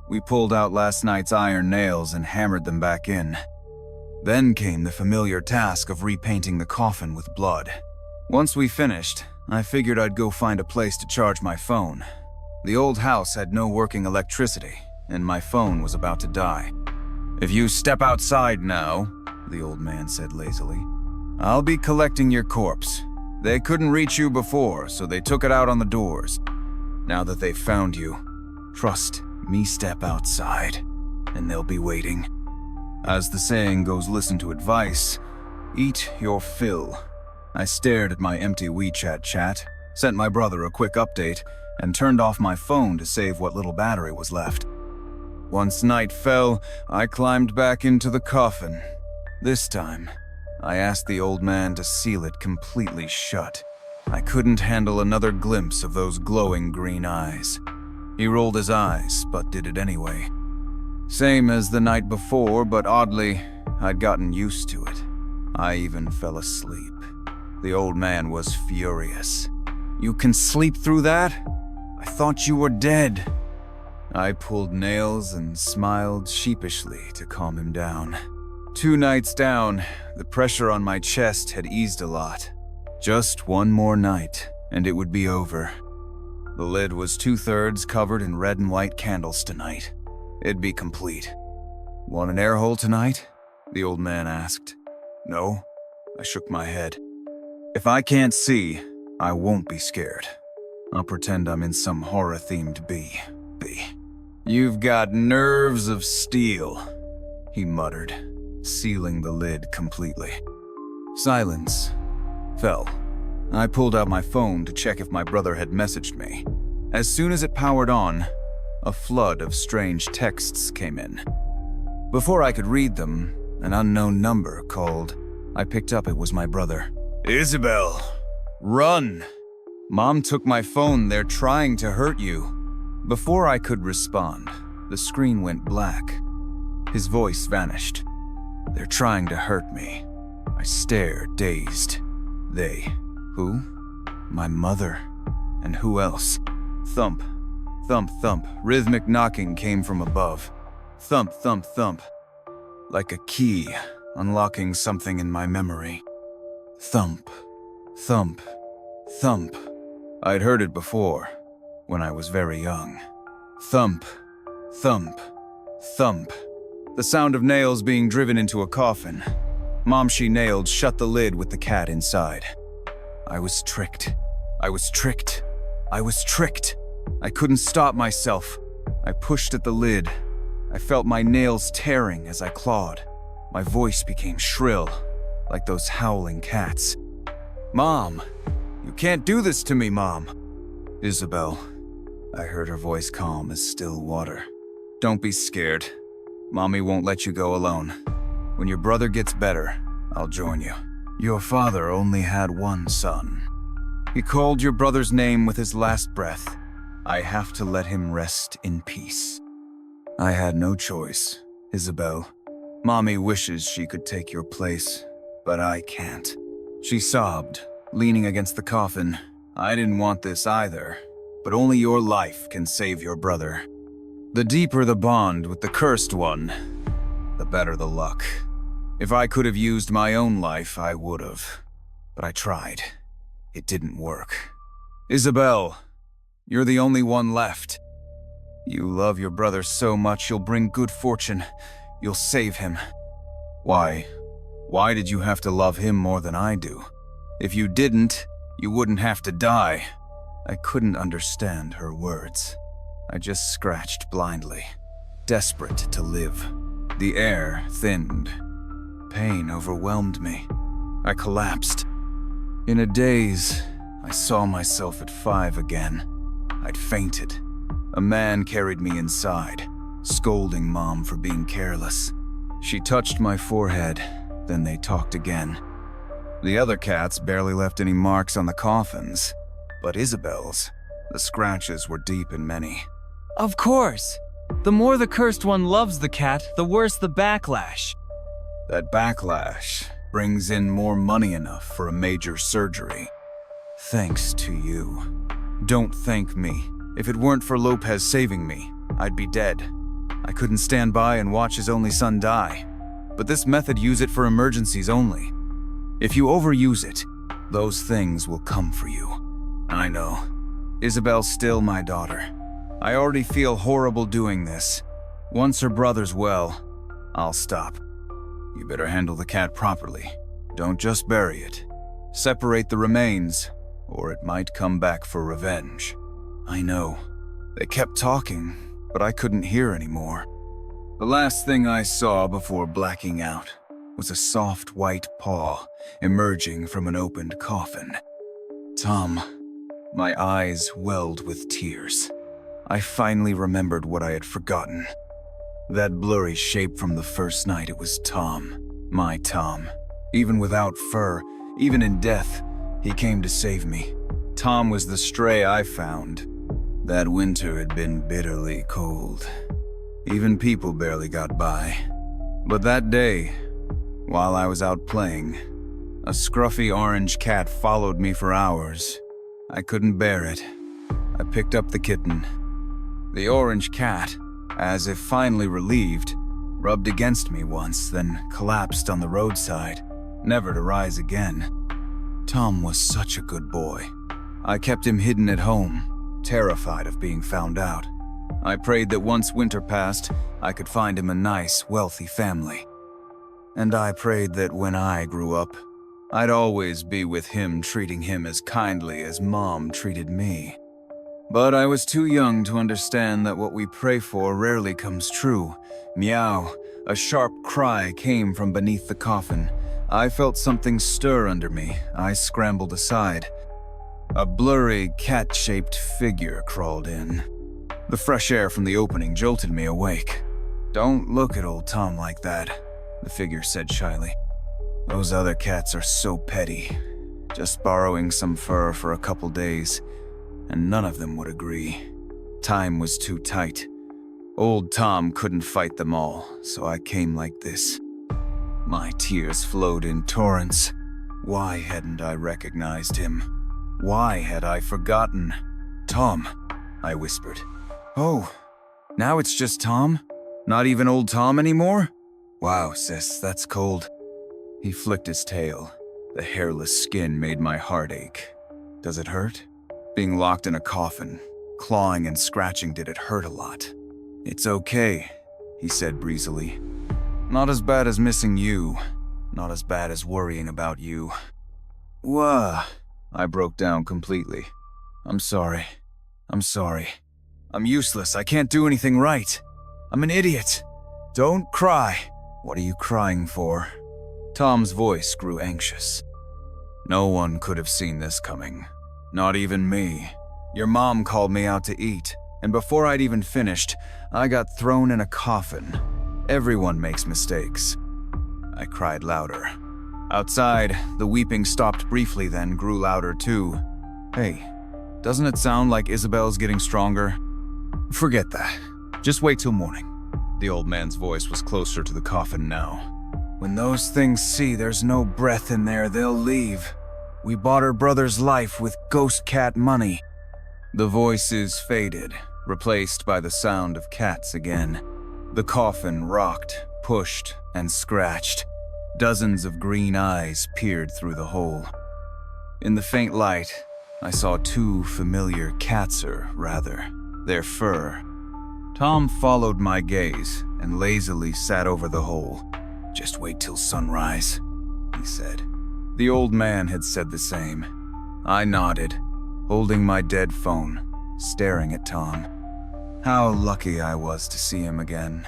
we pulled out last night's iron nails and hammered them back in. Then came the familiar task of repainting the coffin with blood. Once we finished, I figured I'd go find a place to charge my phone. The old house had no working electricity, and my phone was about to die. "If you step outside now," the old man said lazily, "I'll be collecting your corpse. They couldn't reach you before, so they took it out on the doors. Now that they've found you, trust me, step outside, and they'll be waiting. As the saying goes, listen to advice. Eat your fill." I stared at my empty WeChat chat, sent my brother a quick update, and turned off my phone to save what little battery was left. Once night fell, I climbed back into the coffin. This time, I asked the old man to seal it completely shut. I couldn't handle another glimpse of those glowing green eyes. He rolled his eyes, but did it anyway. Same as the night before, but oddly, I'd gotten used to it. I even fell asleep. The old man was furious. "You can sleep through that? I thought you were dead." I pulled nails and smiled sheepishly to calm him down. 2 nights down, the pressure on my chest had eased a lot. Just 1 more night, and it would be over. The lid was 2/3 covered in red and white candles tonight. It'd be complete. "Want an air hole tonight?" the old man asked. "No?" I shook my head. "If I can't see, I won't be scared." I'll pretend I'm in some horror-themed B. You've got nerves of steel, he muttered, sealing the lid completely. Silence fell. I pulled out my phone to check if my brother had messaged me. As soon as it powered on, a flood of strange texts came in. Before I could read them, an unknown number called. I picked up. It was my brother. Isabel, run! Mom took my phone. They're trying to hurt you. Before I could respond, the screen went black. His voice vanished. They're trying to hurt me. I stared, dazed. They. Who? My mother. And who else? Thump. Thump, thump. Rhythmic knocking came from above. Thump, thump, thump. Like a key, unlocking something in my memory. Thump. Thump. Thump. I'd heard it before, when I was very young. Thump. Thump. Thump. The sound of nails being driven into a coffin. Mom, she nailed shut the lid with the cat inside. I was tricked. I was tricked. I was tricked. I couldn't stop myself. I pushed at the lid. I felt my nails tearing as I clawed. My voice became shrill, like those howling cats. Mom, you can't do this to me, Mom. Isabel. I heard her voice calm as still water. Don't be scared. Mommy won't let you go alone. When your brother gets better, I'll join you. Your father only had one son. He called your brother's name with his last breath. I have to let him rest in peace. I had no choice, Isabel. Mommy wishes she could take your place, but I can't. She sobbed, leaning against the coffin. I didn't want this either, but only your life can save your brother. The deeper the bond with the cursed one, the better the luck. If I could have used my own life, I would have. But I tried. It didn't work. Isabel, you're the only one left. You love your brother so much you'll bring good fortune. You'll save him. Why? Why did you have to love him more than I do? If you didn't, you wouldn't have to die. I couldn't understand her words. I just scratched blindly, desperate to live. The air thinned. Pain overwhelmed me. I collapsed. In a daze, I saw myself at 5 again. I'd fainted. A man carried me inside, scolding Mom for being careless. She touched my forehead, then they talked again. The other cats barely left any marks on the coffins, but Isabel's, the scratches were deep and many. Of course! The more the cursed one loves the cat, the worse the backlash. That backlash brings in more money enough for a major surgery. Thanks to you. Don't thank me. If it weren't for Lopez saving me, I'd be dead. I couldn't stand by and watch his only son die. But this method, use it for emergencies only. If you overuse it, those things will come for you. I know. Isabel's still my daughter. I already feel horrible doing this. Once her brother's well, I'll stop. You better handle the cat properly. Don't just bury it. Separate the remains, or it might come back for revenge. I know. They kept talking, but I couldn't hear anymore. The last thing I saw before blacking out was a soft white paw emerging from an opened coffin. Tom. My eyes welled with tears. I finally remembered what I had forgotten. That blurry shape from the first night, it was Tom. My Tom. Even without fur, even in death, he came to save me. Tom was the stray I found. That winter had been bitterly cold. Even people barely got by. But that day, while I was out playing, a scruffy orange cat followed me for hours. I couldn't bear it. I picked up the kitten. The orange cat, as if finally relieved, rubbed against me once, then collapsed on the roadside, never to rise again. Tom was such a good boy. I kept him hidden at home, terrified of being found out. I prayed that once winter passed, I could find him a nice, wealthy family. And I prayed that when I grew up, I'd always be with him, treating him as kindly as Mom treated me. But I was too young to understand that what we pray for rarely comes true. Meow. A sharp cry came from beneath the coffin. I felt something stir under me. I scrambled aside. A blurry, cat-shaped figure crawled in. The fresh air from the opening jolted me awake. "Don't look at old Tom like that," the figure said shyly. "Those other cats are so petty. Just borrowing some fur for a couple days, and none of them would agree. Time was too tight. Old Tom couldn't fight them all, so I came like this." My tears flowed in torrents. Why hadn't I recognized him? Why had I forgotten? "Tom," I whispered. "Oh, now it's just Tom? Not even old Tom anymore? Wow, sis, that's cold." He flicked his tail. The hairless skin made my heart ache. "Does it hurt?" Being locked in a coffin, clawing and scratching, did it hurt a lot? "It's okay," he said breezily. "Not as bad as missing you. Not as bad as worrying about you." "Wah!" I broke down completely. I'm sorry. I'm useless. I can't do anything right. I'm an idiot. Don't cry." "What are you crying for?" Tom's voice grew anxious. "No one could have seen this coming. Not even me. Your mom called me out to eat, and before I'd even finished, I got thrown in a coffin. Everyone makes mistakes." I cried louder. Outside, the weeping stopped briefly, then grew louder too. "Hey, doesn't it sound like Isabel's getting stronger?" "Forget that. Just wait till morning." The old man's voice was closer to the coffin now. "When those things see there's no breath in there, they'll leave. We bought her brother's life with ghost cat money." The voices faded, replaced by the sound of cats again. The coffin rocked, pushed, and scratched. Dozens of green eyes peered through the hole. In the faint light, I saw two familiar cats, or rather, their fur. Tom followed my gaze and lazily sat over the hole. "Just wait till sunrise," he said. The old man had said the same. I nodded, holding my dead phone, staring at Tom. How lucky I was to see him again.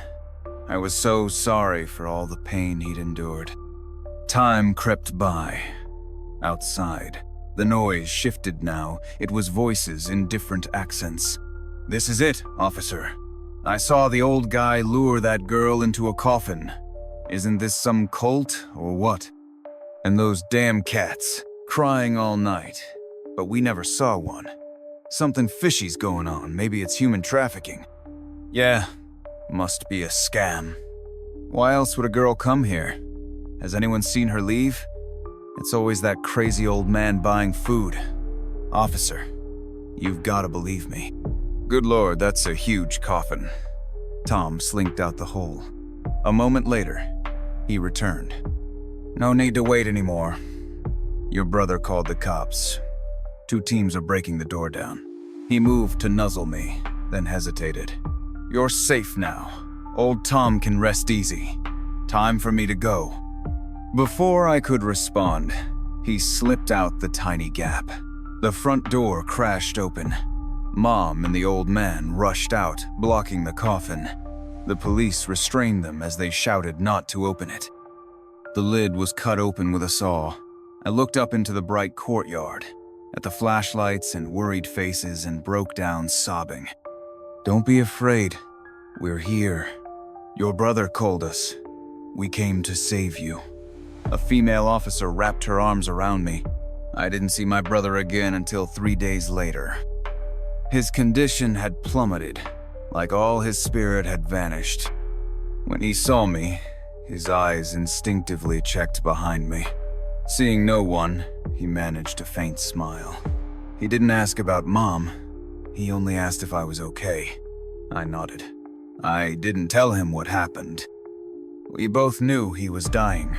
I was so sorry for all the pain he'd endured. Time crept by. Outside, the noise shifted now. It was voices in different accents. "This is it, officer. I saw the old guy lure that girl into a coffin. Isn't this some cult or what? And those damn cats, crying all night. But we never saw one. Something fishy's going on. Maybe it's human trafficking. Yeah, must be a scam. Why else would a girl come here? Has anyone seen her leave? It's always that crazy old man buying food. Officer, you've got to believe me." "Good Lord, that's a huge coffin." Tom slinked out the hole. A moment later, he returned. "No need to wait anymore. Your brother called the cops. 2 teams are breaking the door down." He moved to nuzzle me, then hesitated. "You're safe now. Old Tom can rest easy. Time for me to go." Before I could respond, he slipped out the tiny gap. The front door crashed open. Mom and the old man rushed out, blocking the coffin. The police restrained them as they shouted not to open it. The lid was cut open with a saw. I looked up into the bright courtyard, at the flashlights and worried faces, and broke down sobbing. "Don't be afraid. We're here. Your brother called us. We came to save you." A female officer wrapped her arms around me. I didn't see my brother again until 3 days later. His condition had plummeted, like all his spirit had vanished. When he saw me, his eyes instinctively checked behind me. Seeing no one, he managed a faint smile. He didn't ask about Mom. He only asked if I was okay. I nodded. I didn't tell him what happened. We both knew he was dying.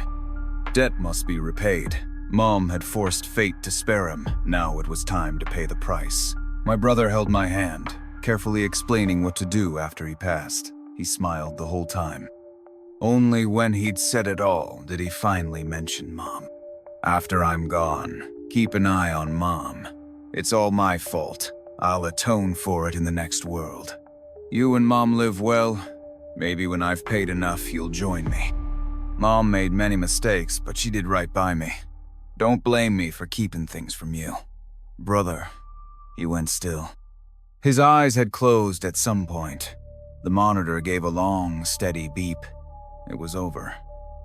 Debt must be repaid. Mom had forced fate to spare him. Now it was time to pay the price. My brother held my hand, carefully explaining what to do after he passed. He smiled the whole time. Only when he'd said it all did he finally mention Mom. "After I'm gone, keep an eye on Mom. It's all my fault. I'll atone for it in the next world. You and Mom live well. Maybe when I've paid enough, you'll join me. Mom made many mistakes, but she did right by me. Don't blame me for keeping things from you. Brother, he went still. His eyes had closed at some point. The monitor gave a long, steady beep. It was over.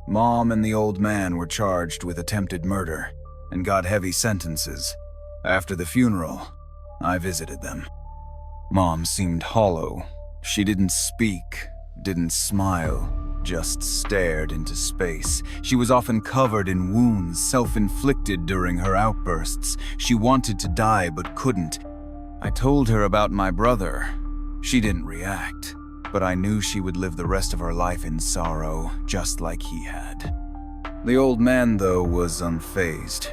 Mom and the old man were charged with attempted murder and got heavy sentences. After the funeral, I visited them. Mom seemed hollow. She didn't speak, didn't smile, just stared into space. She was often covered in wounds, self-inflicted during her outbursts. She wanted to die but couldn't. I told her about my brother. She didn't react, but I knew she would live the rest of her life in sorrow, just like he had. The old man, though, was unfazed.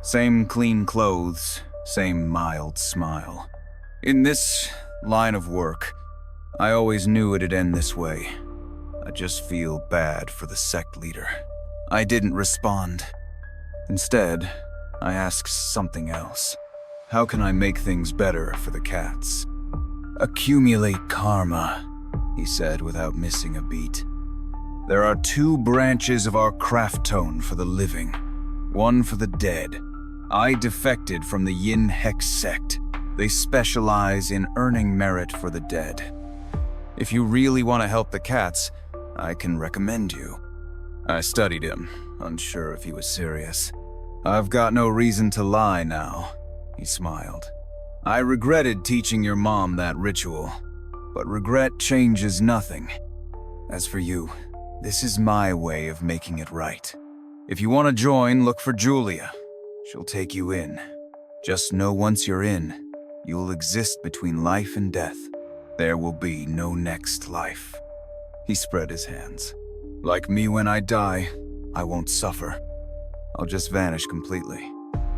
Same clean clothes, same mild smile. In this line of work, I always knew it'd end this way. I just feel bad for the sect leader. I didn't respond. Instead, I asked something else. How can I make things better for the cats? Accumulate karma, he said without missing a beat. There are 2 branches of our craft tone for the living, one for the dead. I defected from the Yin Hex sect. They specialize in earning merit for the dead. If you really want to help the cats, I can recommend you. I studied him, unsure if he was serious. I've got no reason to lie now, he smiled. I regretted teaching your mom that ritual, but regret changes nothing. As for you, this is my way of making it right. If you want to join, look for Julia. She'll take you in. Just know once you're in, you'll exist between life and death. There will be no next life. He spread his hands. Like me when I die, I won't suffer. I'll just vanish completely.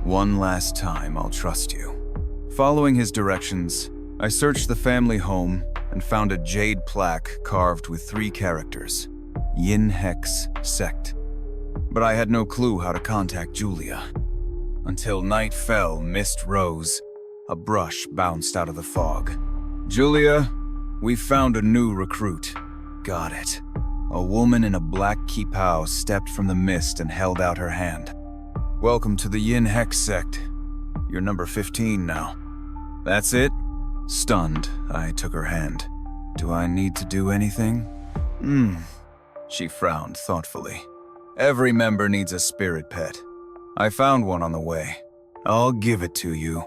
One last time, I'll trust you. Following his directions, I searched the family home and found a jade plaque carved with 3 characters, Yin Hex Sect. But I had no clue how to contact Julia. Until night fell, mist rose, a brush bounced out of the fog. Julia, we found a new recruit. Got it. A woman in a black kippah stepped from the mist and held out her hand. Welcome to the Yin Hex Sect. You're number 15 now. That's it? Stunned, I took her hand. Do I need to do anything? She frowned thoughtfully. Every member needs a spirit pet. I found one on the way. I'll give it to you.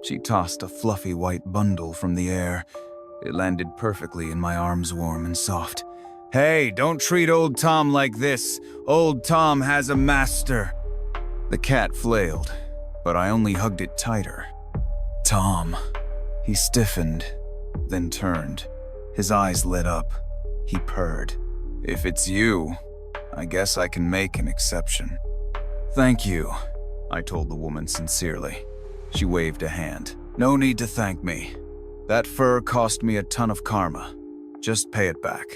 She tossed a fluffy white bundle from the air. It landed perfectly in my arms, warm and soft. Hey, don't treat old Tom like this. Old Tom has a master. The cat flailed, but I only hugged it tighter. Tom. He stiffened, then turned. His eyes lit up. He purred. If it's you, I guess I can make an exception. Thank you, I told the woman sincerely. She waved a hand. No need to thank me. That fur cost me a ton of karma. Just pay it back.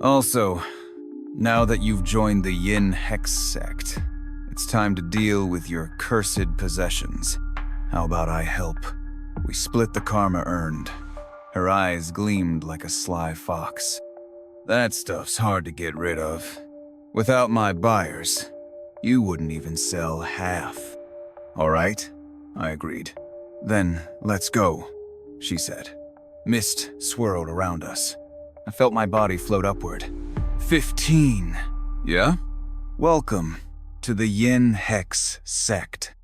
Also, now that you've joined the Yin Hex Sect, it's time to deal with your cursed possessions. How about I help? We split the karma earned. Her eyes gleamed like a sly fox. That stuff's hard to get rid of. Without my buyers, you wouldn't even sell half. All right, I agreed. Then let's go, she said. Mist swirled around us. I felt my body float upward. 15. Yeah? Welcome to the Yin Hex Sect.